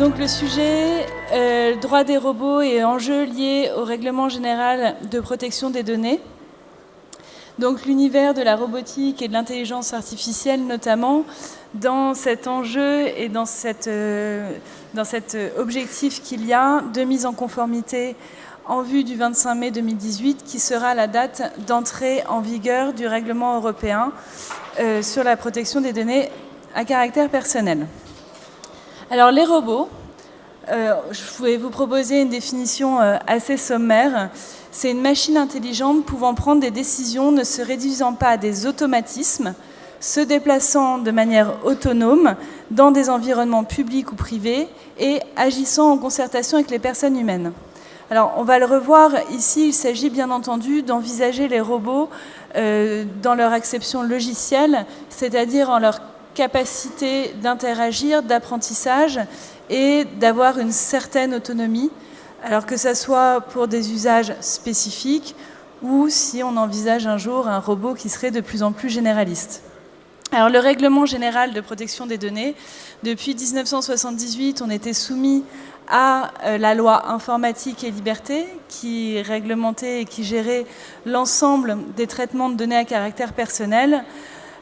Donc le sujet, droit des robots et enjeux liés au règlement général de protection des données. Donc l'univers de la robotique et de l'intelligence artificielle notamment, dans cet enjeu et dans cet objectif qu'il y a de mise en conformité en vue du 25 mai 2018, qui sera la date d'entrée en vigueur du règlement européen sur la protection des données à caractère personnel. Alors les robots, je vais vous proposer une définition assez sommaire. C'est une machine intelligente pouvant prendre des décisions ne se réduisant pas à des automatismes, se déplaçant de manière autonome dans des environnements publics ou privés et agissant en concertation avec les personnes humaines. Alors, on va le revoir ici, il s'agit bien entendu d'envisager les robots dans leur acception logicielle, c'est-à-dire en leur capacité d'interagir, d'apprentissage et d'avoir une certaine autonomie, alors que ce soit pour des usages spécifiques ou si on envisage un jour un robot qui serait de plus en plus généraliste. Alors le règlement général de protection des données, depuis 1978, on était soumis à la loi informatique et liberté qui réglementait et qui gérait l'ensemble des traitements de données à caractère personnel.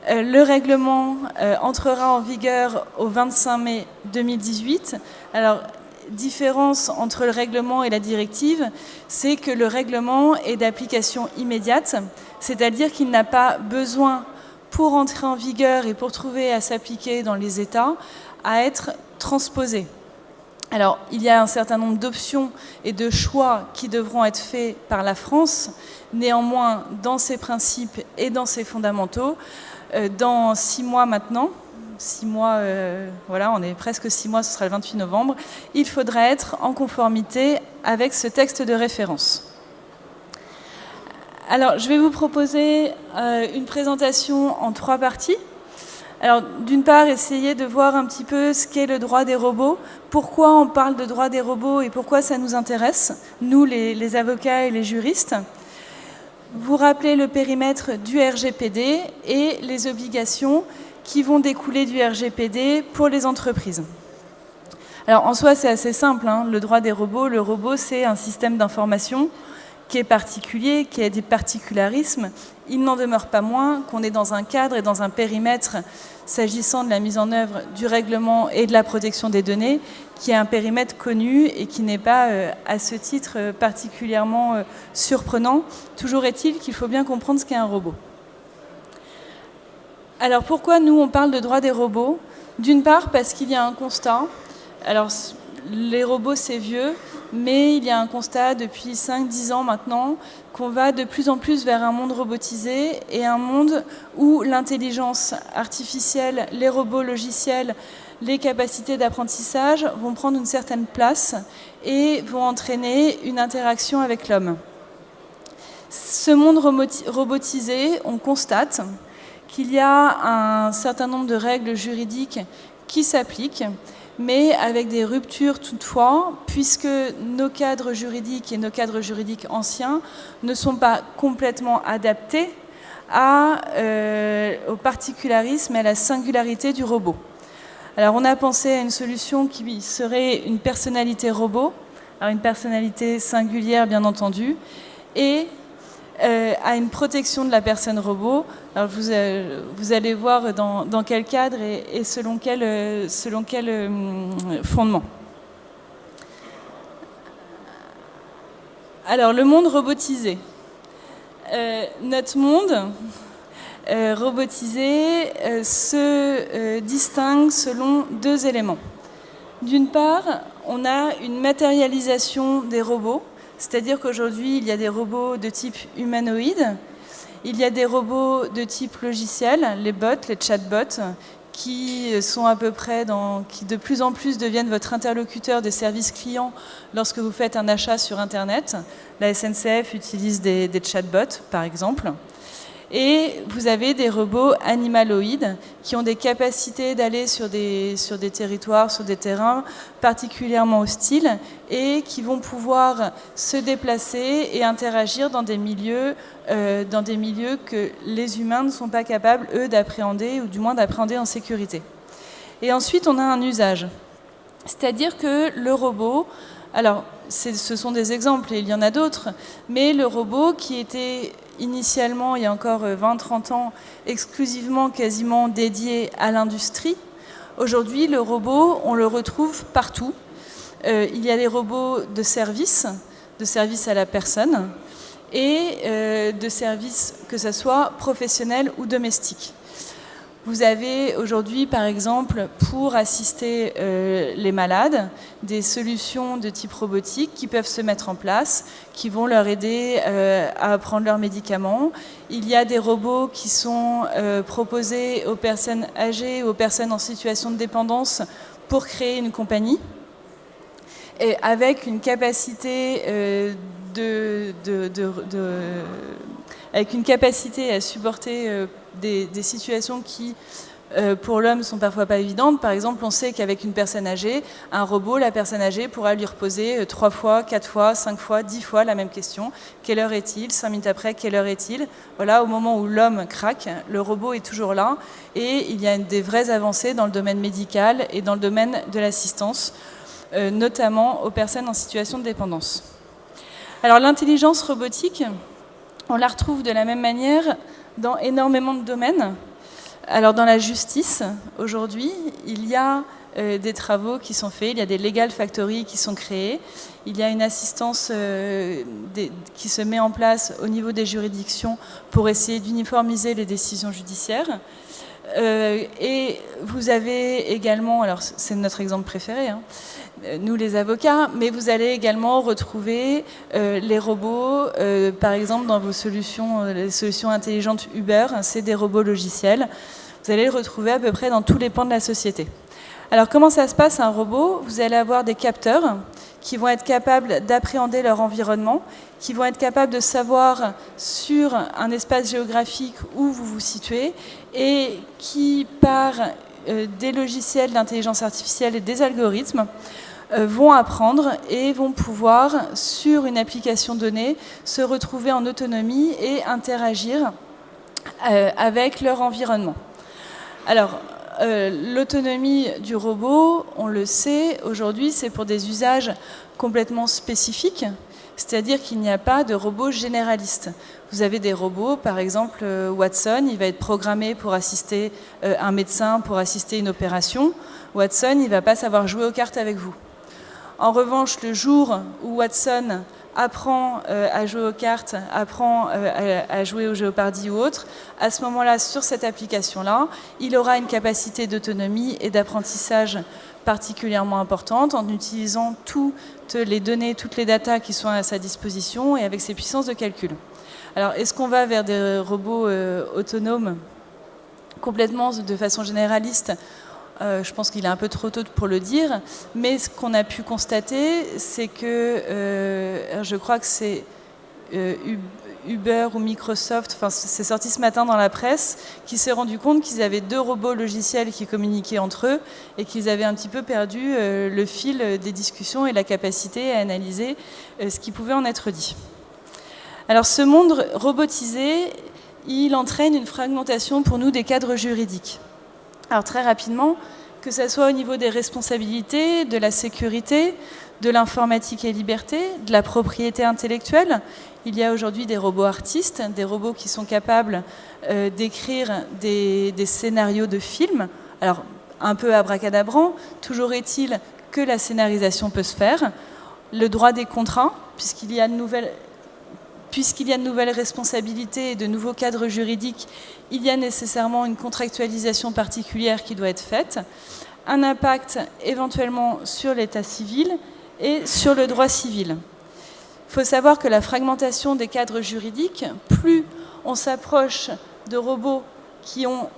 Le règlement entrera en vigueur au 25 mai 2018. Alors, différence entre le règlement et la directive, c'est que le règlement est d'application immédiate, c'est-à-dire qu'il n'a pas besoin, pour entrer en vigueur et pour trouver à s'appliquer dans les États, à être transposé. Alors, il y a un certain nombre d'options et de choix qui devront être faits par la France. Néanmoins, dans ses principes et dans ses fondamentaux, dans 6 mois maintenant, 6 mois, voilà, on est presque 6 mois, ce sera le 28 novembre, il faudra être en conformité avec ce texte de référence. Alors, je vais vous proposer une présentation en 3 parties. Alors, d'une part, essayer de voir un petit peu ce qu'est le droit des robots, pourquoi on parle de droit des robots et pourquoi ça nous intéresse, nous, les avocats et les juristes. Vous rappelez le périmètre du RGPD et les obligations qui vont découler du RGPD pour les entreprises. Alors, en soi, c'est assez simple, hein, le droit des robots. Le robot, c'est un système d'information qui est particulier, qui a des particularismes. Il n'en demeure pas moins qu'on est dans un cadre et dans un périmètre s'agissant de la mise en œuvre du règlement et de la protection des données, qui est un périmètre connu et qui n'est pas, à ce titre, particulièrement surprenant. Toujours est-il qu'il faut bien comprendre ce qu'est un robot. Alors pourquoi nous, on parle de droit des robots ? D'une part, parce qu'il y a un constat. Alors, les robots, c'est vieux, mais il y a un constat depuis 5-10 ans maintenant qu'on va de plus en plus vers un monde robotisé et un monde où l'intelligence artificielle, les robots logiciels, les capacités d'apprentissage vont prendre une certaine place et vont entraîner une interaction avec l'homme. Ce monde robotisé, on constate qu'il y a un certain nombre de règles juridiques qui s'appliquent, mais avec des ruptures toutefois, puisque nos cadres juridiques et nos cadres juridiques anciens ne sont pas complètement adaptés au particularisme et à la singularité du robot. Alors on a pensé à une solution qui serait une personnalité robot, alors une personnalité singulière bien entendu, et à une protection de la personne robot. Alors vous allez voir dans quel cadre et selon quel fondement. Alors le monde robotisé. Notre monde robotisé se distingue selon 2 éléments. D'une part, on a une matérialisation des robots, c'est-à-dire qu'aujourd'hui, il y a des robots de type humanoïde, il y a des robots de type logiciel, les bots, les chatbots, qui sont à peu près qui de plus en plus deviennent votre interlocuteur des services clients lorsque vous faites un achat sur Internet. La SNCF utilise des chatbots, par exemple. Et vous avez des robots animaloïdes qui ont des capacités d'aller sur des territoires, sur des terrains particulièrement hostiles et qui vont pouvoir se déplacer et interagir dans des milieux que les humains ne sont pas capables, eux, d'appréhender ou du moins d'appréhender en sécurité. Et ensuite, on a un usage. C'est-à-dire que le robot, alors ce sont des exemples et il y en a d'autres, mais le robot qui était initialement, il y a encore 20-30 ans, exclusivement quasiment dédié à l'industrie, aujourd'hui le robot, on le retrouve partout. Il y a des robots de service à la personne, et de services, que ce soit professionnels ou domestiques. Vous avez aujourd'hui, par exemple, pour assister les malades, des solutions de type robotique qui peuvent se mettre en place, qui vont leur aider à prendre leurs médicaments. Il y a des robots qui sont proposés aux personnes âgées, aux personnes en situation de dépendance pour créer une compagnie, et avec une capacité avec une capacité à supporter des situations qui, pour l'homme, sont parfois pas évidentes. Par exemple, on sait qu'avec une personne âgée, un robot, la personne âgée pourra lui reposer 3 fois, 4 fois, 5 fois, 10 fois la même question. Quelle heure est-il ? 5 minutes après, quelle heure est-il ? Voilà, au moment où l'homme craque, le robot est toujours là. Et il y a des vraies avancées dans le domaine médical et dans le domaine de l'assistance, notamment aux personnes en situation de dépendance. Alors l'intelligence robotique, on la retrouve de la même manière dans énormément de domaines. Alors dans la justice, aujourd'hui, il y a des travaux qui sont faits, il y a des legal factories qui sont créées, il y a une assistance qui se met en place au niveau des juridictions pour essayer d'uniformiser les décisions judiciaires. Et vous avez également, alors c'est notre exemple préféré, nous les avocats, mais vous allez également retrouver les robots, par exemple dans vos solutions, les solutions intelligentes Uber, c'est des robots logiciels. Vous allez les retrouver à peu près dans tous les pans de la société. Alors comment ça se passe un robot ? Vous allez avoir des capteurs qui vont être capables d'appréhender leur environnement, qui vont être capables de savoir sur un espace géographique où vous vous situez, et qui, par des logiciels d'intelligence artificielle et des algorithmes, vont apprendre et vont pouvoir, sur une application donnée, se retrouver en autonomie et interagir avec leur environnement. Alors, l'autonomie du robot, on le sait, aujourd'hui, c'est pour des usages complètement spécifiques, c'est-à-dire qu'il n'y a pas de robot généraliste. Vous avez des robots, par exemple Watson, il va être programmé pour assister un médecin, pour assister une opération. Watson, il ne va pas savoir jouer aux cartes avec vous. En revanche, le jour où Watson apprend à jouer aux cartes, apprend à jouer au Jeopardy ou autre, à ce moment-là, sur cette application-là, il aura une capacité d'autonomie et d'apprentissage particulièrement importante en utilisant toutes les données, toutes les datas qui sont à sa disposition et avec ses puissances de calcul. Alors, est-ce qu'on va vers des robots autonomes complètement de façon généraliste ? Je pense qu'il est un peu trop tôt pour le dire, mais ce qu'on a pu constater, c'est que, je crois que c'est Uber ou Microsoft, enfin c'est sorti ce matin dans la presse, qui s'est rendu compte qu'ils avaient 2 robots logiciels qui communiquaient entre eux et qu'ils avaient un petit peu perdu le fil des discussions et la capacité à analyser ce qui pouvait en être dit. Alors ce monde robotisé, il entraîne une fragmentation pour nous des cadres juridiques. Alors très rapidement, que ce soit au niveau des responsabilités, de la sécurité, de l'informatique et liberté, de la propriété intellectuelle, il y a aujourd'hui des robots artistes, des robots qui sont capables d'écrire des scénarios de films. Alors un peu abracadabrant, toujours est-il que la scénarisation peut se faire. Le droit des contrats, puisqu'il y a de nouvelles responsabilités et de nouveaux cadres juridiques, il y a nécessairement une contractualisation particulière qui doit être faite, un impact éventuellement sur l'état civil et sur le droit civil. Il faut savoir que la fragmentation des cadres juridiques, plus on s'approche de robots qui ont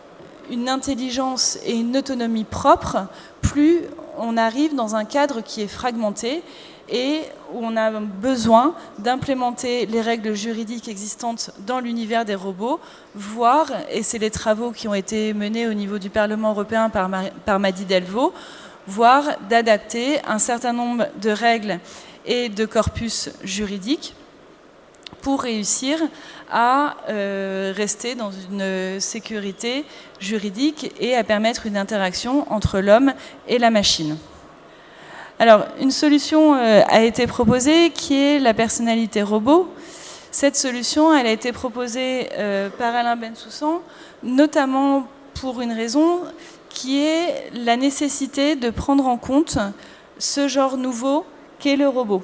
une intelligence et une autonomie propre, plus on arrive dans un cadre qui est fragmenté et où on a besoin d'implémenter les règles juridiques existantes dans l'univers des robots, voire, et c'est les travaux qui ont été menés au niveau du Parlement européen par Mady Delvaux, voire d'adapter un certain nombre de règles et de corpus juridiques pour réussir à rester dans une sécurité juridique et à permettre une interaction entre l'homme et la machine. Alors, une solution a été proposée qui est la personnalité robot. Cette solution, elle a été proposée par Alain Bensoussan, notamment pour une raison qui est la nécessité de prendre en compte ce genre nouveau qu'est le robot.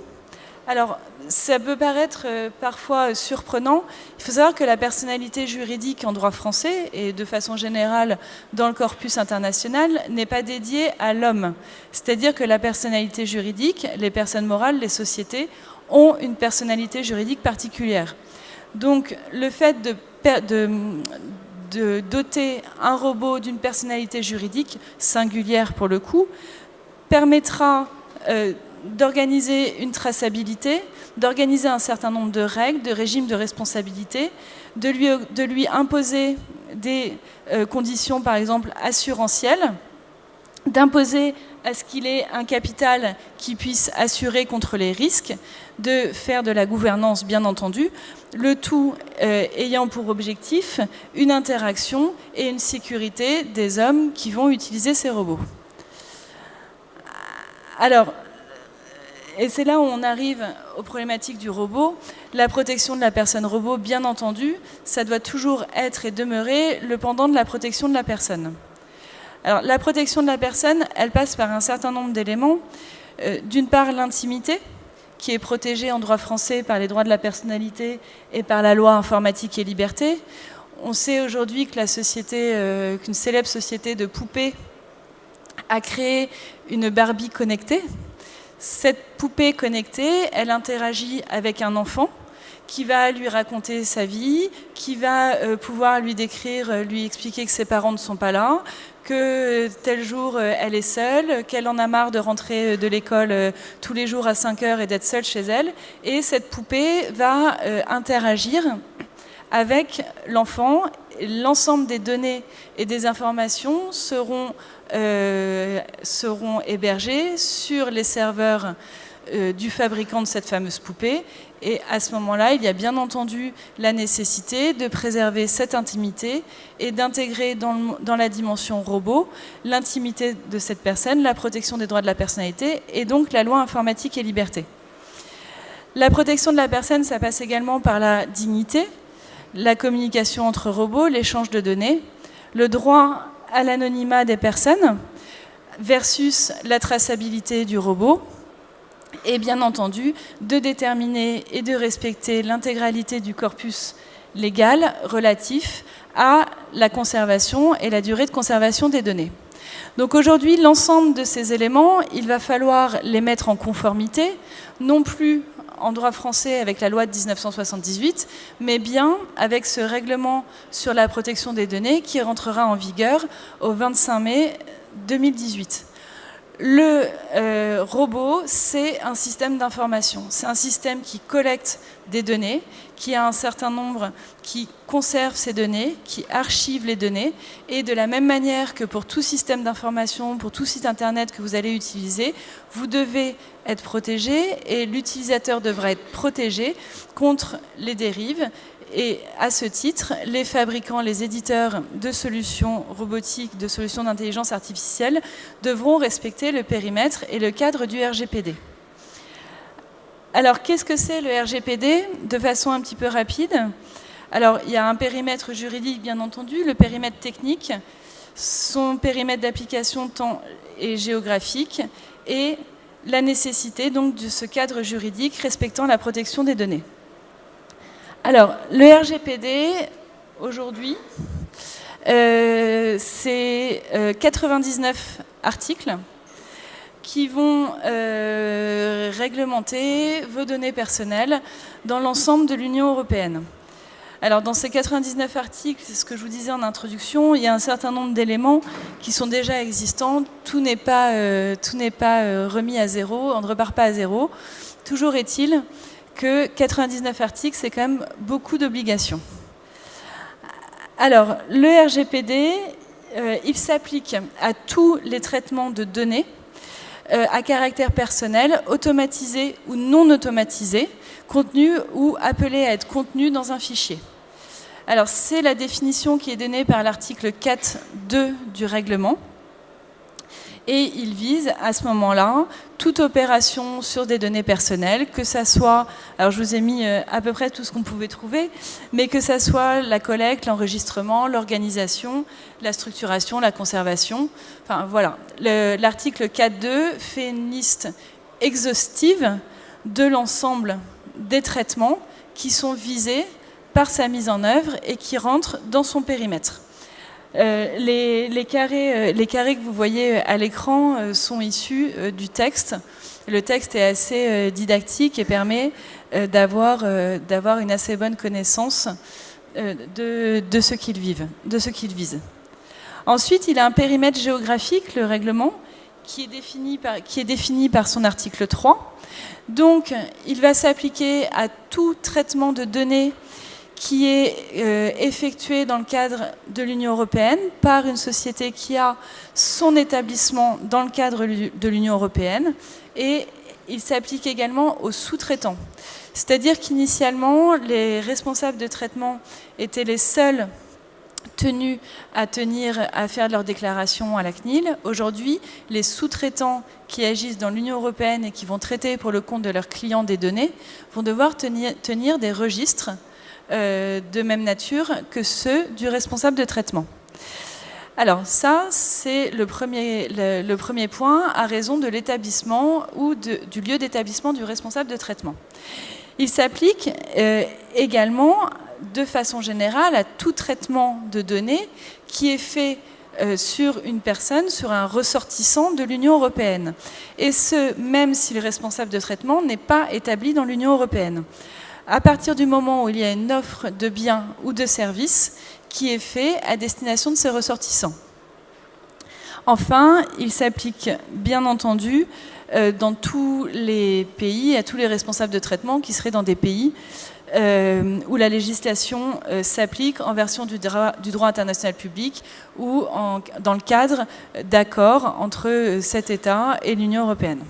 Alors, ça peut paraître parfois surprenant. Il faut savoir que la personnalité juridique en droit français, et de façon générale dans le corpus international, n'est pas dédiée à l'homme. C'est-à-dire que la personnalité juridique, les personnes morales, les sociétés, ont une personnalité juridique particulière. Donc, le fait de doter un robot d'une personnalité juridique, singulière pour le coup, permettra d'organiser une traçabilité, d'organiser un certain nombre de règles, de régimes de responsabilité, de lui imposer des conditions, par exemple, assurantielles, d'imposer à ce qu'il ait un capital qui puisse assurer contre les risques, de faire de la gouvernance, bien entendu, le tout ayant pour objectif une interaction et une sécurité des hommes qui vont utiliser ces robots. Alors, et c'est là où on arrive aux problématiques du robot. La protection de la personne robot, bien entendu, ça doit toujours être et demeurer le pendant de la protection de la personne. Alors, la protection de la personne, elle passe par un certain nombre d'éléments. D'une part, l'intimité, qui est protégée en droit français par les droits de la personnalité et par la loi informatique et liberté. On sait aujourd'hui que qu'une célèbre société de poupées a créé une Barbie connectée. Cette poupée connectée, elle interagit avec un enfant qui va lui raconter sa vie, qui va pouvoir lui décrire, lui expliquer que ses parents ne sont pas là, que tel jour elle est seule, qu'elle en a marre de rentrer de l'école tous les jours à 5 heures et d'être seule chez elle. Et cette poupée va interagir avec l'enfant. L'ensemble des données et des informations seront hébergées sur les serveurs du fabricant de cette fameuse poupée. Et à ce moment-là, il y a bien entendu la nécessité de préserver cette intimité et d'intégrer dans la dimension robot l'intimité de cette personne, la protection des droits de la personnalité et donc la loi informatique et liberté. La protection de la personne, ça passe également par la dignité, la communication entre robots, l'échange de données, le droit à l'anonymat des personnes versus la traçabilité du robot, et bien entendu de déterminer et de respecter l'intégralité du corpus légal relatif à la conservation et la durée de conservation des données. Donc aujourd'hui, l'ensemble de ces éléments, il va falloir les mettre en conformité, non plus en droit français avec la loi de 1978, mais bien avec ce règlement sur la protection des données qui rentrera en vigueur au 25 mai 2018. Le robot, c'est un système d'information. C'est un système qui collecte des données, qui a un certain nombre, qui conserve ces données, qui archive les données. Et de la même manière que pour tout système d'information, pour tout site internet que vous allez utiliser, vous devez être protégé et l'utilisateur devra être protégé contre les dérives. Et à ce titre, les fabricants, les éditeurs de solutions robotiques, de solutions d'intelligence artificielle devront respecter le périmètre et le cadre du RGPD. Alors, qu'est-ce que c'est le RGPD ? De façon un petit peu rapide. Alors, il y a un périmètre juridique, bien entendu, le périmètre technique, son périmètre d'application temps et géographique, et la nécessité donc de ce cadre juridique respectant la protection des données. Alors, le RGPD, aujourd'hui, c'est 99 articles qui vont réglementer vos données personnelles dans l'ensemble de l'Union européenne. Alors, dans ces 99 articles, c'est ce que je vous disais en introduction, il y a un certain nombre d'éléments qui sont déjà existants. Tout n'est pas remis à zéro, on ne repart pas à zéro. Toujours est-il que 99 articles, c'est quand même beaucoup d'obligations. Alors, le RGPD, il s'applique à tous les traitements de données à caractère personnel, automatisés ou non automatisés, contenus ou appelés à être contenus dans un fichier. Alors, c'est la définition qui est donnée par l'article 4.2 du règlement. Et il vise à ce moment-là toute opération sur des données personnelles, que ça soit, alors je vous ai mis à peu près tout ce qu'on pouvait trouver, mais que ça soit la collecte, l'enregistrement, l'organisation, la structuration, la conservation. Enfin voilà, l'article 4.2 fait une liste exhaustive de l'ensemble des traitements qui sont visés par sa mise en œuvre et qui rentrent dans son périmètre. Les carrés que vous voyez à l'écran sont issus du texte. Le texte est assez didactique et permet d'avoir une assez bonne connaissance de ce qu'il vise. Ensuite, il a un périmètre géographique, le règlement, qui est défini par son article 3. Donc, il va s'appliquer à tout traitement de données qui est effectué dans le cadre de l'Union européenne par une société qui a son établissement dans le cadre de l'Union européenne, et il s'applique également aux sous-traitants. C'est-à-dire qu'initialement, les responsables de traitement étaient les seuls tenus à faire leur déclaration à la CNIL. Aujourd'hui, les sous-traitants qui agissent dans l'Union européenne et qui vont traiter pour le compte de leurs clients des données vont devoir tenir des registres de même nature que ceux du responsable de traitement. Alors ça, c'est le premier point à raison de l'établissement ou du lieu d'établissement du responsable de traitement. Il s'applique également de façon générale à tout traitement de données qui est fait sur une personne, sur un ressortissant de l'Union européenne. Et ce, même si le responsable de traitement n'est pas établi dans l'Union européenne. À partir du moment où il y a une offre de biens ou de services qui est faite à destination de ces ressortissants. Enfin, il s'applique bien entendu dans tous les pays, à tous les responsables de traitement qui seraient dans des pays où la législation s'applique en version du droit international public ou dans le cadre d'accords entre cet État et l'Union européenne.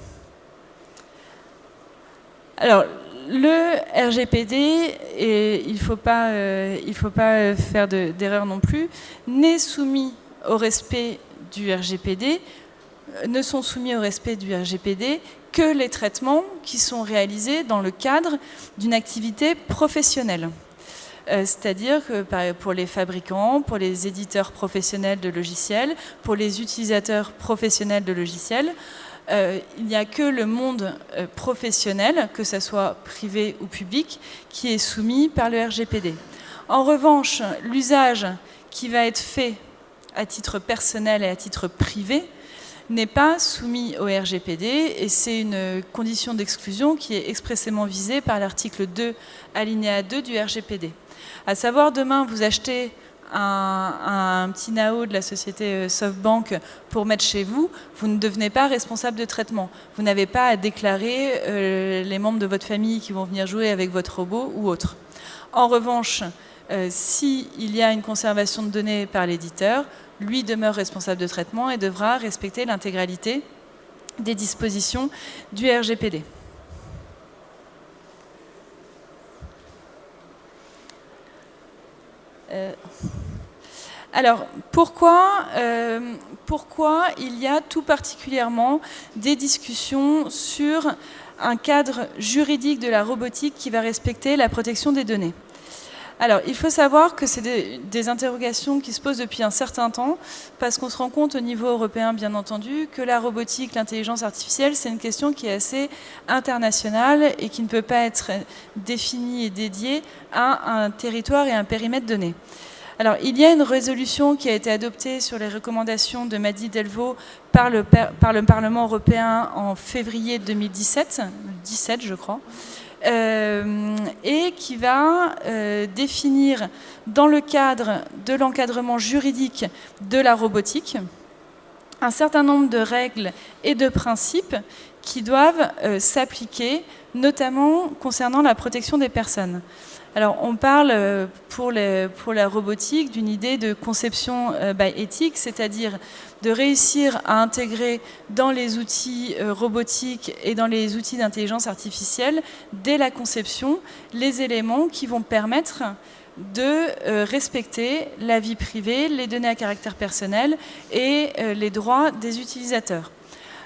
Alors, le RGPD, et il ne faut pas faire d'erreur non plus, n'est soumis au respect du RGPD, ne sont soumis au respect du RGPD que les traitements qui sont réalisés dans le cadre d'une activité professionnelle. C'est-à-dire que pour les fabricants, pour les éditeurs professionnels de logiciels, pour les utilisateurs professionnels de logiciels, il n'y a que le monde professionnel, que ce soit privé ou public, qui est soumis par le RGPD. En revanche, l'usage qui va être fait à titre personnel et à titre privé n'est pas soumis au RGPD, et c'est une condition d'exclusion qui est expressément visée par l'article 2, alinéa 2 du RGPD. À savoir, demain, vous achetez un petit NAO de la société SoftBank pour mettre chez vous, vous ne devenez pas responsable de traitement. Vous n'avez pas à déclarer les membres de votre famille qui vont venir jouer avec votre robot ou autre. En revanche, s'il y a une conservation de données par l'éditeur, lui demeure responsable de traitement et devra respecter l'intégralité des dispositions du RGPD. Alors, pourquoi il y a tout particulièrement des discussions sur un cadre juridique de la robotique qui va respecter la protection des données ? Alors, il faut savoir que c'est des interrogations qui se posent depuis un certain temps, parce qu'on se rend compte au niveau européen, bien entendu, que la robotique, l'intelligence artificielle, c'est une question qui est assez internationale et qui ne peut pas être définie et dédiée à un territoire et un périmètre donné. Alors, il y a une résolution qui a été adoptée sur les recommandations de Mady Delvaux par le Parlement européen en février 2017, 17 je crois, et qui va définir dans le cadre de l'encadrement juridique de la robotique un certain nombre de règles et de principes qui doivent s'appliquer, notamment concernant la protection des personnes. Alors, on parle pour la robotique d'une idée de conception by éthique, c'est-à-dire de réussir à intégrer dans les outils robotiques et dans les outils d'intelligence artificielle, dès la conception, les éléments qui vont permettre de respecter la vie privée, les données à caractère personnel et les droits des utilisateurs.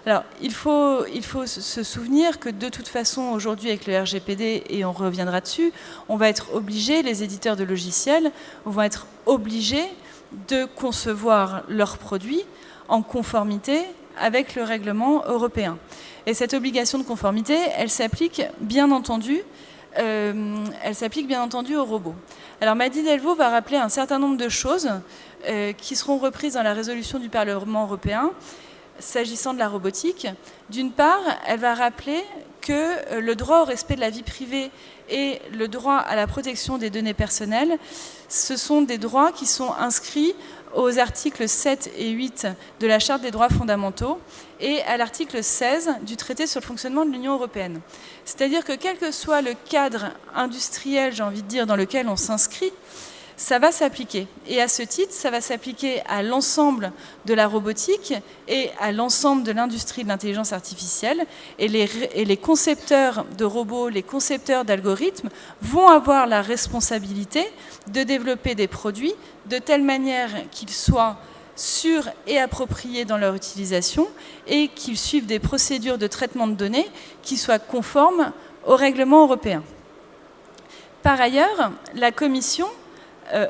Alors, il faut se souvenir que de toute façon, aujourd'hui, avec le RGPD, et on reviendra dessus, on va être obligé, les éditeurs de logiciels vont être obligés de concevoir leurs produits en conformité avec le règlement européen. Et cette obligation de conformité, elle s'applique bien entendu aux robots. Alors Mady Delvaux va rappeler un certain nombre de choses qui seront reprises dans la résolution du Parlement européen s'agissant de la robotique. D'une part, elle va rappeler que le droit au respect de la vie privée et le droit à la protection des données personnelles, ce sont des droits qui sont inscrits aux articles 7 et 8 de la Charte des droits fondamentaux et à l'article 16 du traité sur le fonctionnement de l'Union européenne. C'est-à-dire que quel que soit le cadre industriel, j'ai envie de dire, dans lequel on s'inscrit, ça va s'appliquer. Et à ce titre, ça va s'appliquer à l'ensemble de la robotique et à l'ensemble de l'industrie de l'intelligence artificielle. Et les concepteurs de robots, les concepteurs d'algorithmes vont avoir la responsabilité de développer des produits de telle manière qu'ils soient sûrs et appropriés dans leur utilisation et qu'ils suivent des procédures de traitement de données qui soient conformes au règlement européen. Par ailleurs, la Commission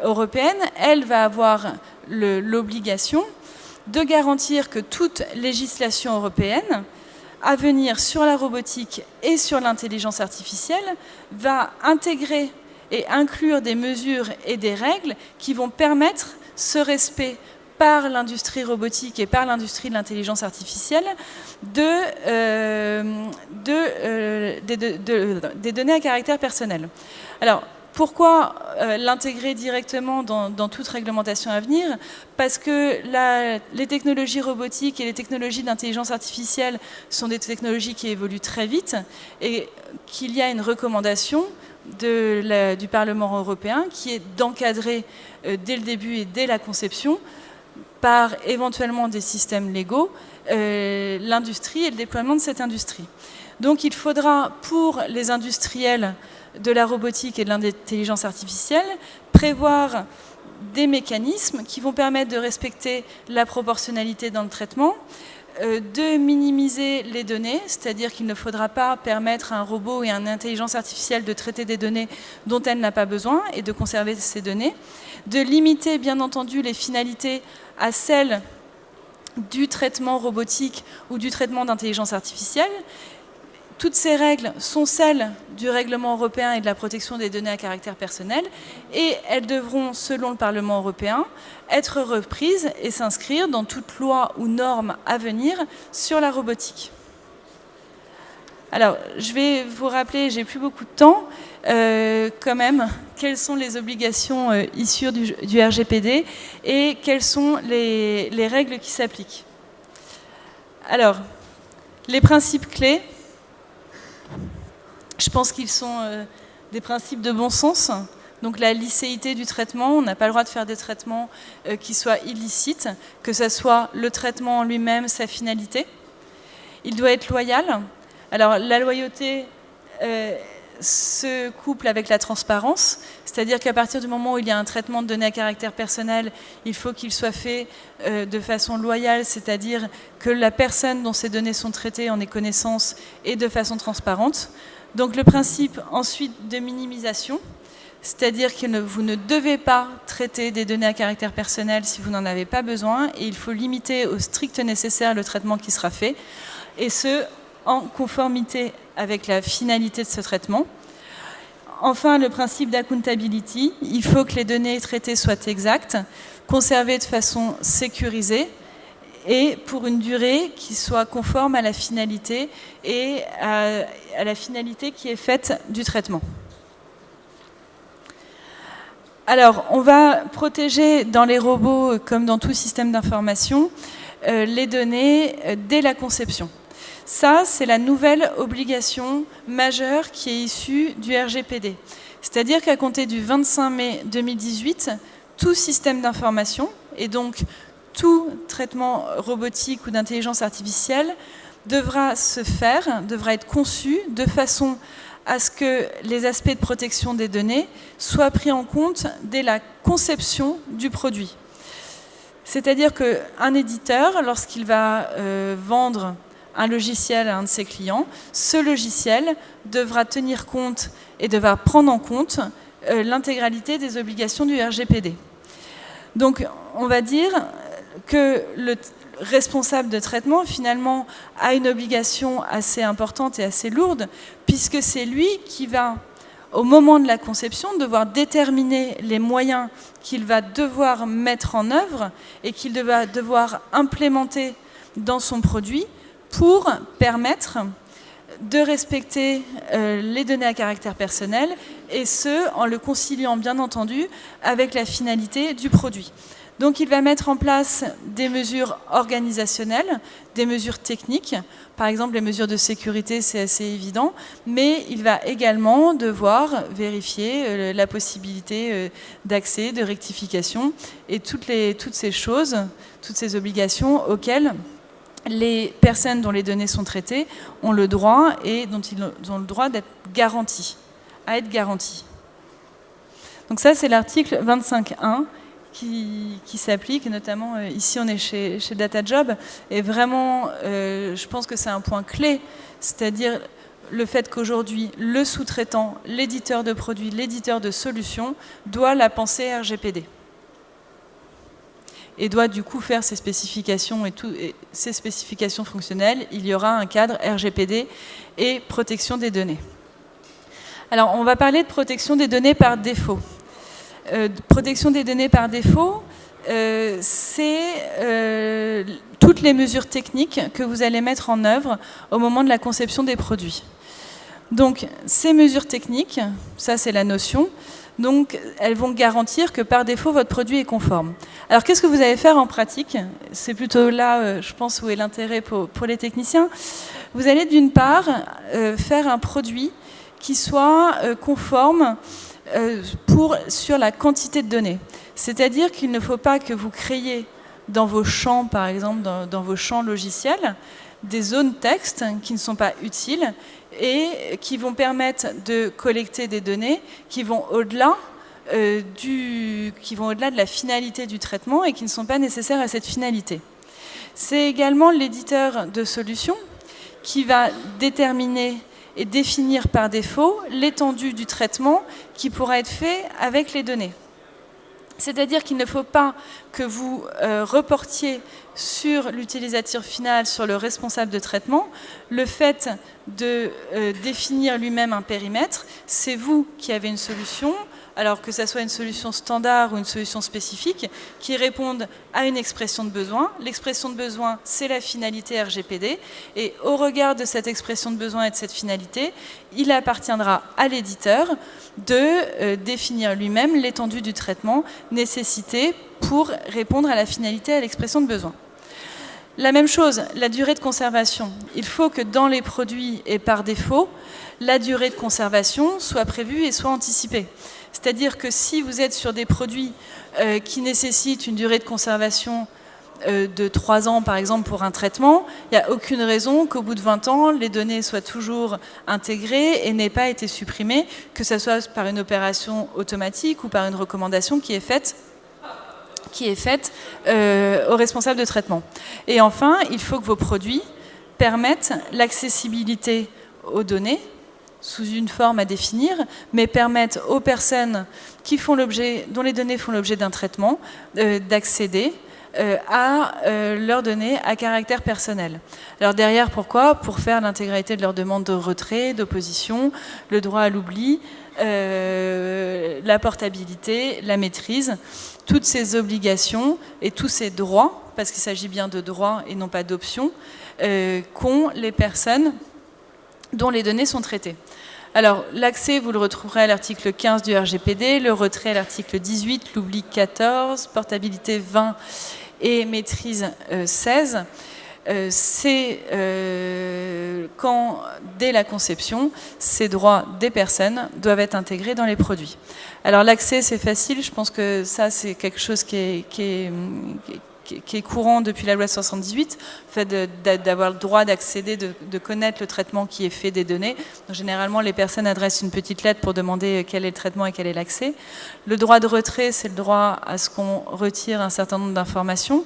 européenne, elle va avoir l'obligation de garantir que toute législation européenne à venir sur la robotique et sur l'intelligence artificielle va intégrer et inclure des mesures et des règles qui vont permettre ce respect par l'industrie robotique et par l'industrie de l'intelligence artificielle des données à caractère personnel. Alors, pourquoi l'intégrer directement dans toute réglementation à venir? Parce que les technologies robotiques et les technologies d'intelligence artificielle sont des technologies qui évoluent très vite et qu'il y a une recommandation du Parlement européen qui est d'encadrer dès le début et dès la conception par éventuellement des systèmes légaux l'industrie et le déploiement de cette industrie. Donc il faudra pour les industriels de la robotique et de l'intelligence artificielle, prévoir des mécanismes qui vont permettre de respecter la proportionnalité dans le traitement, de minimiser les données, c'est-à-dire qu'il ne faudra pas permettre à un robot et à une intelligence artificielle de traiter des données dont elle n'a pas besoin et de conserver ces données, de limiter bien entendu les finalités à celles du traitement robotique ou du traitement d'intelligence artificielle. Toutes ces règles sont celles du règlement européen et de la protection des données à caractère personnel et elles devront, selon le Parlement européen, être reprises et s'inscrire dans toute loi ou norme à venir sur la robotique. Alors, je vais vous rappeler, j'ai plus beaucoup de temps, quand même, quelles sont les obligations issues du RGPD et quelles sont les règles qui s'appliquent. Alors, les principes clés, je pense qu'ils sont des principes de bon sens. Donc la licéité du traitement, on n'a pas le droit de faire des traitements qui soient illicites, que ce soit le traitement en lui-même, sa finalité. Il doit être loyal. Alors la loyauté se couple avec la transparence, c'est-à-dire qu'à partir du moment où il y a un traitement de données à caractère personnel, il faut qu'il soit fait de façon loyale, c'est-à-dire que la personne dont ces données sont traitées en ait connaissance et de façon transparente. Donc le principe ensuite de minimisation, c'est-à-dire que vous ne devez pas traiter des données à caractère personnel si vous n'en avez pas besoin et il faut limiter au strict nécessaire le traitement qui sera fait, et ce, en conformité avec la finalité de ce traitement. Enfin, le principe d'accountability, il faut que les données traitées soient exactes, conservées de façon sécurisée et pour une durée qui soit conforme à la finalité et à la finalité qui est faite du traitement. Alors, on va protéger dans les robots, comme dans tout système d'information, les données dès la conception. Ça, c'est la nouvelle obligation majeure qui est issue du RGPD. C'est-à-dire qu'à compter du 25 mai 2018, tout système d'information, et donc tout traitement robotique ou d'intelligence artificielle, devra être conçu de façon à ce que les aspects de protection des données soient pris en compte dès la conception du produit. C'est-à-dire qu'un éditeur, lorsqu'il va vendre un logiciel à un de ses clients, ce logiciel devra tenir compte et devra prendre en compte l'intégralité des obligations du RGPD. Donc, on va dire que le responsable de traitement, finalement, a une obligation assez importante et assez lourde, puisque c'est lui qui va, au moment de la conception, devoir déterminer les moyens qu'il va devoir mettre en œuvre et qu'il va devoir implémenter dans son produit pour permettre de respecter les données à caractère personnel, et ce, en le conciliant, bien entendu, avec la finalité du produit. Donc il va mettre en place des mesures organisationnelles, des mesures techniques. Par exemple, les mesures de sécurité, c'est assez évident, mais il va également devoir vérifier la possibilité d'accès, de rectification, et toutes ces choses, toutes ces obligations auxquelles les personnes dont les données sont traitées ont le droit et dont ils ont le droit d'être garantis, à être garantis. Donc ça, c'est l'article 25.1 qui s'applique, notamment ici on est chez DataJob, et vraiment, je pense que c'est un point clé, c'est-à-dire le fait qu'aujourd'hui, le sous-traitant, l'éditeur de produits, l'éditeur de solutions, doit la penser RGPD. Et doit du coup faire ses spécifications et ses spécifications fonctionnelles. Il y aura un cadre RGPD et protection des données. Alors, on va parler de protection des données par défaut. Protection des données par défaut, c'est toutes les mesures techniques que vous allez mettre en œuvre au moment de la conception des produits. Donc, ces mesures techniques, ça c'est la notion, donc elles vont garantir que par défaut, votre produit est conforme. Alors, qu'est-ce que vous allez faire en pratique? C'est plutôt là, je pense, où est l'intérêt pour les techniciens. Vous allez d'une part faire un produit qui soit conforme sur la quantité de données. C'est-à-dire qu'il ne faut pas que vous créiez dans vos champs, par exemple, dans vos champs logiciels, des zones texte qui ne sont pas utiles et qui vont permettre de collecter des données qui vont au-delà de la finalité du traitement et qui ne sont pas nécessaires à cette finalité. C'est également l'éditeur de solutions qui va déterminer et définir par défaut l'étendue du traitement qui pourra être fait avec les données. C'est-à-dire qu'il ne faut pas que vous reportiez sur l'utilisateur final, sur le responsable de traitement. Le fait de définir lui-même un périmètre, c'est vous qui avez une solution, alors que ça soit une solution standard ou une solution spécifique, qui répondent à une expression de besoin. L'expression de besoin, c'est la finalité RGPD. Et au regard de cette expression de besoin et de cette finalité, il appartiendra à l'éditeur de définir lui-même l'étendue du traitement nécessité pour répondre à la finalité, à l'expression de besoin. La même chose, la durée de conservation. Il faut que dans les produits et par défaut, la durée de conservation soit prévue et soit anticipée. C'est-à-dire que si vous êtes sur des produits qui nécessitent une durée de conservation de 3 ans, par exemple, pour un traitement, il n'y a aucune raison qu'au bout de 20 ans, les données soient toujours intégrées et n'aient pas été supprimées, que ce soit par une opération automatique ou par une recommandation qui est faite au responsable de traitement. Et enfin, il faut que vos produits permettent l'accessibilité aux données, sous une forme à définir, mais permettent aux personnes dont les données font l'objet d'un traitement d'accéder à leurs données à caractère personnel. Alors derrière, pourquoi? Pour faire l'intégralité de leurs demandes de retrait, d'opposition, le droit à l'oubli, la portabilité, la maîtrise, toutes ces obligations et tous ces droits, parce qu'il s'agit bien de droits et non pas d'options, qu'ont les personnes dont les données sont traitées. Alors, l'accès, vous le retrouverez à l'article 15 du RGPD, le retrait à l'article 18, l'oubli 14, portabilité 20 et maîtrise 16. C'est quand, dès la conception, ces droits des personnes doivent être intégrés dans les produits. Alors, l'accès, c'est facile. Je pense que ça, c'est quelque chose qui qui est courant depuis la loi 78, le fait d'avoir le droit d'accéder, de connaître le traitement qui est fait des données. Donc, généralement, les personnes adressent une petite lettre pour demander quel est le traitement et quel est l'accès. Le droit de retrait, c'est le droit à ce qu'on retire un certain nombre d'informations.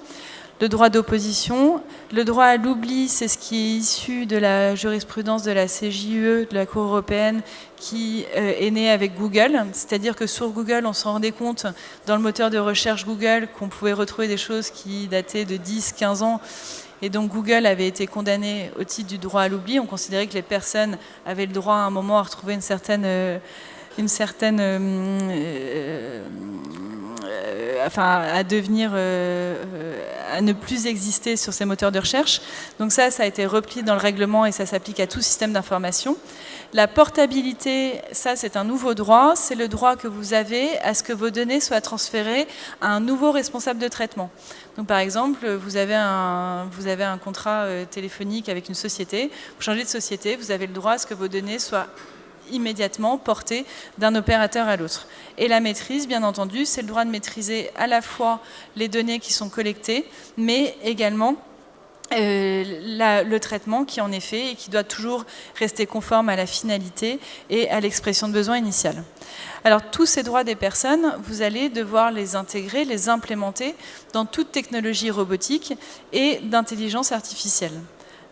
Le droit d'opposition, le droit à l'oubli, c'est ce qui est issu de la jurisprudence de la CJUE, de la Cour européenne, qui est né avec Google. C'est-à-dire que sur Google, on s'en rendait compte, dans le moteur de recherche Google, qu'on pouvait retrouver des choses qui dataient de 10, 15 ans. Et donc Google avait été condamné au titre du droit à l'oubli. On considérait que les personnes avaient le droit à un moment à retrouver une certaine à devenir, à ne plus exister sur ces moteurs de recherche. Donc ça a été repris dans le règlement et ça s'applique à tout système d'information. La portabilité, ça c'est un nouveau droit, c'est le droit que vous avez à ce que vos données soient transférées à un nouveau responsable de traitement. Donc par exemple, vous avez un contrat téléphonique avec une société, vous changez de société, vous avez le droit à ce que vos données soient immédiatement portée d'un opérateur à l'autre. Et la maîtrise, bien entendu, c'est le droit de maîtriser à la fois les données qui sont collectées, mais également le traitement qui en est fait et qui doit toujours rester conforme à la finalité et à l'expression de besoin initial. Alors tous ces droits des personnes, vous allez devoir les intégrer, les implémenter dans toute technologie robotique et d'intelligence artificielle.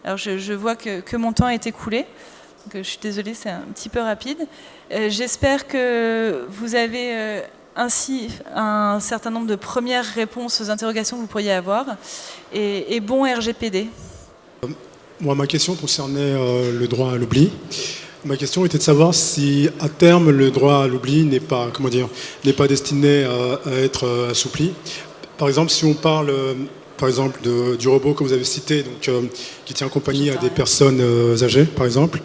Alors je vois que mon temps est écoulé. Donc, je suis désolée, c'est un petit peu rapide. J'espère que vous avez ainsi un certain nombre de premières réponses aux interrogations que vous pourriez avoir. Et bon RGPD. Moi, ma question concernait le droit à l'oubli. Ma question était de savoir si, à terme, le droit à l'oubli n'est pas destiné à être assoupli. Par exemple, si on parle... par exemple, du robot que vous avez cité, donc, qui tient compagnie à des personnes âgées, par exemple.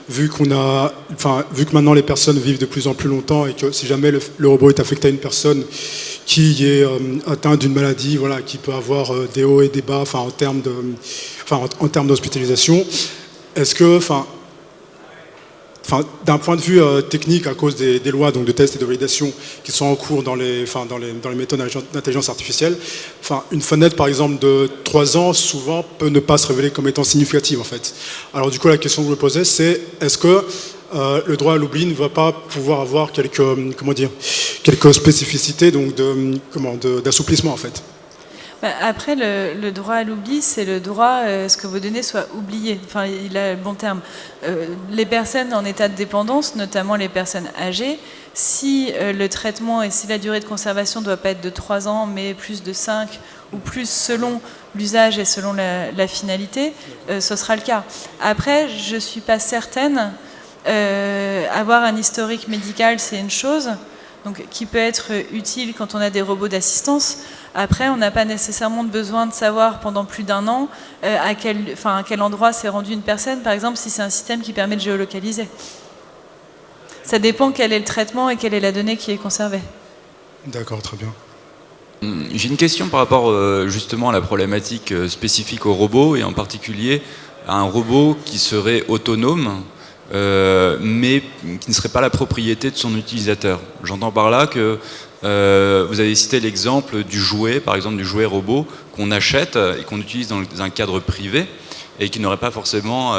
Vu que maintenant les personnes vivent de plus en plus longtemps et que si jamais le robot est affecté à une personne qui est atteinte d'une maladie, voilà, qui peut avoir des hauts et des bas, en termes d'hospitalisation, est-ce que, d'un point de vue technique, à cause des lois donc de tests et de validation qui sont en cours dans les méthodes d'intelligence artificielle, une fenêtre par exemple de 3 ans souvent peut ne pas se révéler comme étant significative en fait. Alors du coup la question que je me posais c'est est-ce que le droit à l'oubli ne va pas pouvoir avoir quelques spécificités donc d'assouplissement en fait? Après, le droit à l'oubli, c'est le droit à ce que vos données soient oubliées. Enfin, il a le bon terme. Les personnes en état de dépendance, notamment les personnes âgées, si le traitement et si la durée de conservation ne doit pas être de 3 ans, mais plus de 5 ou plus selon l'usage et selon la finalité, ce sera le cas. Après, je ne suis pas certaine. Avoir un historique médical, c'est une chose. Donc, qui peut être utile quand on a des robots d'assistance. Après, on n'a pas nécessairement besoin de savoir pendant plus d'1 an à quel endroit s'est rendue une personne, par exemple, si c'est un système qui permet de géolocaliser. Ça dépend quel est le traitement et quelle est la donnée qui est conservée. D'accord, très bien. J'ai une question par rapport justement à la problématique spécifique aux robots et en particulier à un robot qui serait autonome mais qui ne serait pas la propriété de son utilisateur. J'entends par là que vous avez cité l'exemple du jouet, par exemple du jouet robot qu'on achète et qu'on utilise dans un cadre privé et qui n'aurait pas forcément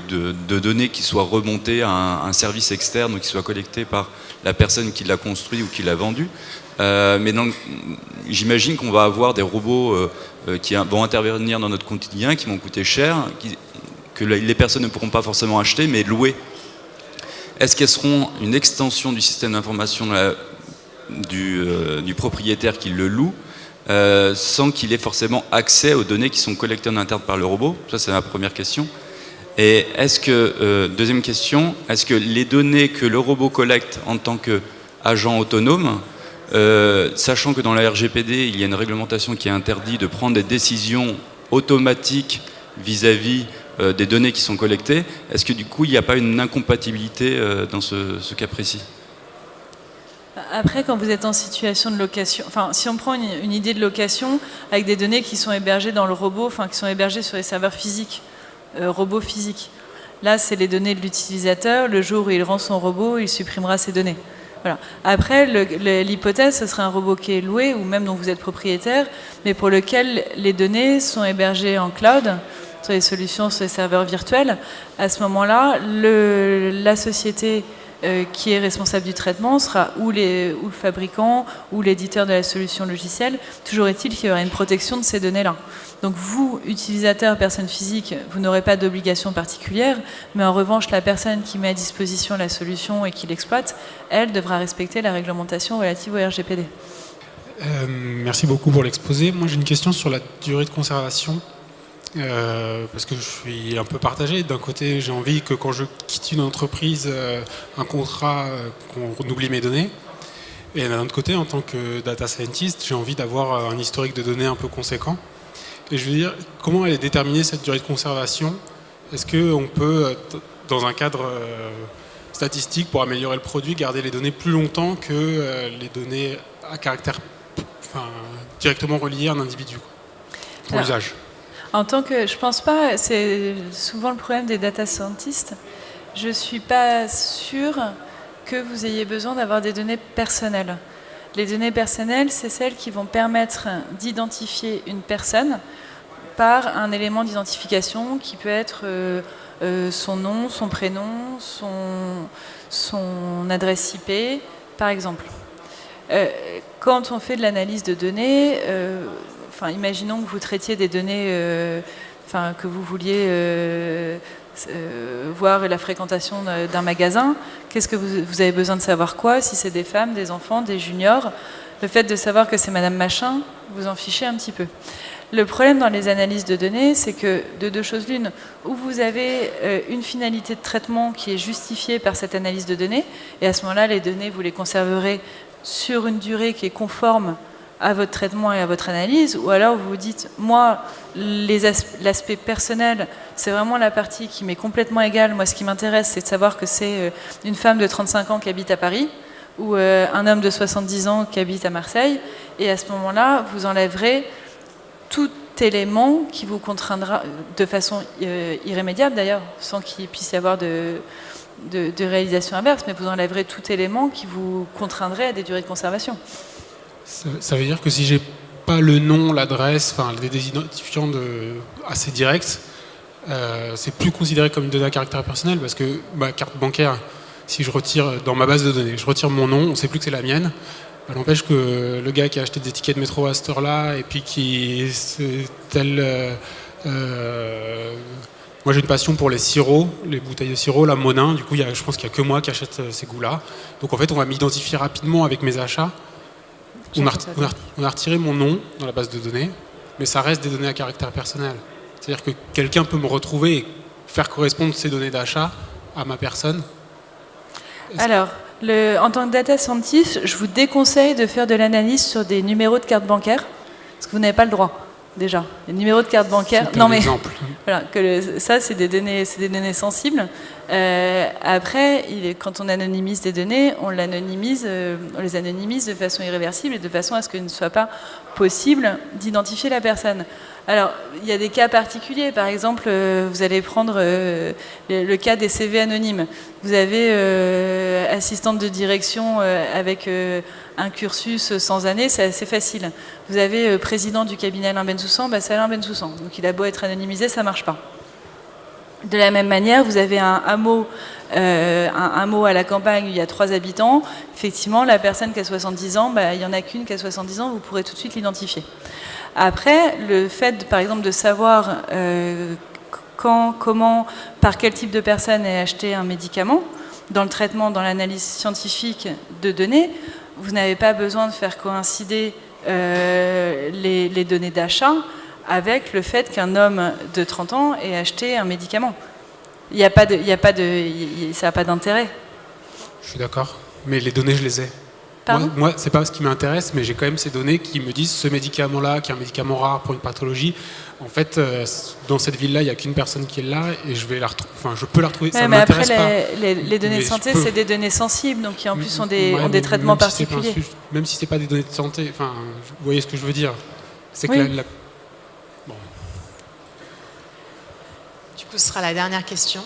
de données qui soient remontées à un service externe ou qui soient collectées par la personne qui l'a construit ou qui l'a vendu. Mais j'imagine qu'on va avoir des robots qui vont intervenir dans notre quotidien, qui vont coûter cher, que les personnes ne pourront pas forcément acheter, mais louer. Est-ce qu'elles seront une extension du système d'information du propriétaire qui le loue, sans qu'il ait forcément accès aux données qui sont collectées en interne par le robot? Ça, c'est ma première question. Et est-ce que, deuxième question, est-ce que les données que le robot collecte en tant qu'agent autonome, sachant que dans la RGPD, il y a une réglementation qui interdit de prendre des décisions automatiques vis-à-vis des données qui sont collectées, est-ce que du coup il n'y a pas une incompatibilité dans ce cas précis? Après, quand vous êtes en situation de location, enfin si on prend une idée de location avec des données qui sont hébergées dans le robot, enfin qui sont hébergées sur les serveurs physiques, robots physiques, là c'est les données de l'utilisateur, le jour où il rend son robot, il supprimera ces données. Voilà. Après, l'hypothèse, ce serait un robot qui est loué ou même dont vous êtes propriétaire, mais pour lequel les données sont hébergées en cloud, sur les solutions, sur les serveurs virtuels. À ce moment-là, la société qui est responsable du traitement sera ou le fabricant ou l'éditeur de la solution logicielle. Toujours est-il qu'il y aura une protection de ces données-là. Donc vous, utilisateur, personne physique, vous n'aurez pas d'obligation particulière, mais en revanche, la personne qui met à disposition la solution et qui l'exploite, elle devra respecter la réglementation relative au RGPD. Merci beaucoup pour l'exposé. Moi, j'ai une question sur la durée de conservation. Parce que je suis un peu partagé. D'un côté, j'ai envie que quand je quitte une entreprise, un contrat, qu'on oublie mes données. Et d'un autre côté, en tant que data scientist, j'ai envie d'avoir un historique de données un peu conséquent. Et je veux dire, comment elle est déterminée cette durée de conservation? Est-ce qu'on peut, dans un cadre statistique, pour améliorer le produit, garder les données plus longtemps que les données à caractère directement reliées à un individu pour l'usage? En tant que, je pense pas, c'est souvent le problème des data scientists, je suis pas sûre que vous ayez besoin d'avoir des données personnelles. Les données personnelles, c'est celles qui vont permettre d'identifier une personne par un élément d'identification qui peut être son nom, son prénom, son adresse IP, par exemple. Quand on fait de l'analyse de données, imaginons que vous traitiez des données, que vous vouliez voir la fréquentation d'un magasin. Qu'est-ce que vous avez besoin de savoir quoi? Si c'est des femmes, des enfants, des juniors, le fait de savoir que c'est Madame Machin, vous en fichez un petit peu. Le problème dans les analyses de données, c'est que de deux choses l'une, où vous avez une finalité de traitement qui est justifiée par cette analyse de données, et à ce moment-là, les données, vous les conserverez sur une durée qui est conforme à votre traitement et à votre analyse, ou alors vous vous dites, moi, l'aspect personnel, c'est vraiment la partie qui m'est complètement égale. Moi, ce qui m'intéresse, c'est de savoir que c'est une femme de 35 ans qui habite à Paris, ou un homme de 70 ans qui habite à Marseille, et à ce moment-là, vous enlèverez tout élément qui vous contraindra, de façon irrémédiable d'ailleurs, sans qu'il puisse y avoir de réalisation inverse, mais vous enlèverez tout élément qui vous contraindrait à des durées de conservation. Ça veut dire que si j'ai pas le nom, l'adresse, des identifiants assez directs, c'est plus considéré comme une donnée à caractère personnel, parce que ma carte bancaire, si je retire dans ma base de données, je retire mon nom, on ne sait plus que c'est la mienne. Ça n'empêche que le gars qui a acheté des tickets de métro à cette heure-là, et puis qui moi j'ai une passion pour les sirops, les bouteilles de sirop, la Monin, du coup je pense qu'il n'y a que moi qui achète ces goûts-là. Donc en fait on va m'identifier rapidement avec mes achats. On a retiré mon nom dans la base de données, mais ça reste des données à caractère personnel. C'est-à-dire que quelqu'un peut me retrouver et faire correspondre ces données d'achat à ma personne. Alors, en tant que data scientist, je vous déconseille de faire de l'analyse sur des numéros de carte bancaire, parce que vous n'avez pas le droit, déjà. Les numéros de carte bancaire... Non, mais exemple. Voilà, ça, c'est des données sensibles. Après, quand on anonymise des données, on les anonymise de façon irréversible et de façon à ce qu'il ne soit pas possible d'identifier la personne. Alors, il y a des cas particuliers. Par exemple, vous allez prendre le cas des CV anonymes. Vous avez assistante de direction avec un cursus sans année, c'est assez facile. Vous avez président du cabinet Alain Bensoussan, c'est Alain Bensoussan. Donc il a beau être anonymisé, ça ne marche pas. De la même manière, vous avez un hameau à la campagne où il y a 3 habitants. Effectivement, la personne qui a 70 ans, il n'y en a qu'une qui a 70 ans, vous pourrez tout de suite l'identifier. Après, le fait, par exemple, de savoir quand, comment, par quel type de personne est acheté un médicament, dans le traitement, dans l'analyse scientifique de données, vous n'avez pas besoin de faire coïncider les données d'achat avec le fait qu'un homme de 30 ans ait acheté un médicament. Ça n'a pas d'intérêt. Je suis d'accord, mais les données, je les ai. Moi, c'est pas ce qui m'intéresse, mais j'ai quand même ces données qui me disent ce médicament-là, qui est un médicament rare pour une pathologie. En fait, dans cette ville-là, il n'y a qu'une personne qui est là et je vais la retrouver. Enfin, je peux la retrouver. Ouais, ça mais m'intéresse après, pas. Les données de santé, c'est des données sensibles, donc qui en plus ont des traitements particuliers. Même si c'est pas des données de santé, enfin, vous voyez ce que je veux dire. C'est que oui. Du coup, ce sera la dernière question.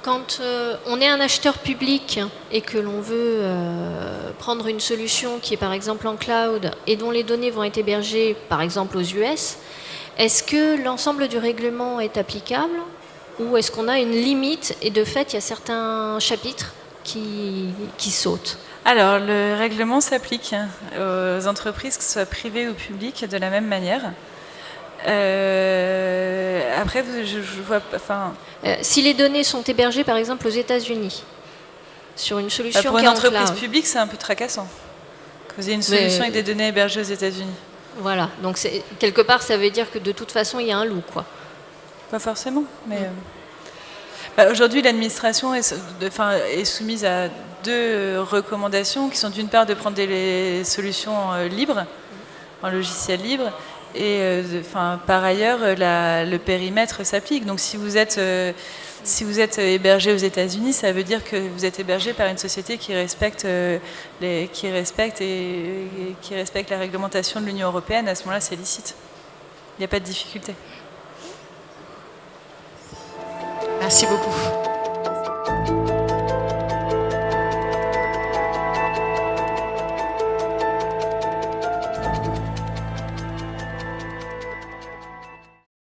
Quand on est un acheteur public et que l'on veut prendre une solution qui est par exemple en cloud et dont les données vont être hébergées par exemple aux US, est-ce que l'ensemble du règlement est applicable ou est-ce qu'on a une limite et de fait il y a certains chapitres qui sautent? Alors, le règlement s'applique aux entreprises, que ce soit privées ou publiques, de la même manière. Après, je vois pas... Enfin, si les données sont hébergées par exemple aux États-Unis, sur une solution pour qui une est en entreprise cloud. publique, c'est un peu tracassant. Que vous ayez une solution avec des données hébergées aux États-Unis. Voilà, donc quelque part ça veut dire que de toute façon il y a un loup, quoi. Pas forcément, mais... aujourd'hui, l'administration est soumise à deux recommandations qui sont d'une part de prendre des solutions libres, en logiciel libre, et par ailleurs, le périmètre s'applique. Donc si vous êtes hébergé aux États-Unis, ça veut dire que vous êtes hébergé par une société qui respecte la réglementation de l'Union européenne. À ce moment-là, c'est licite. Il n'y a pas de difficulté. Merci beaucoup.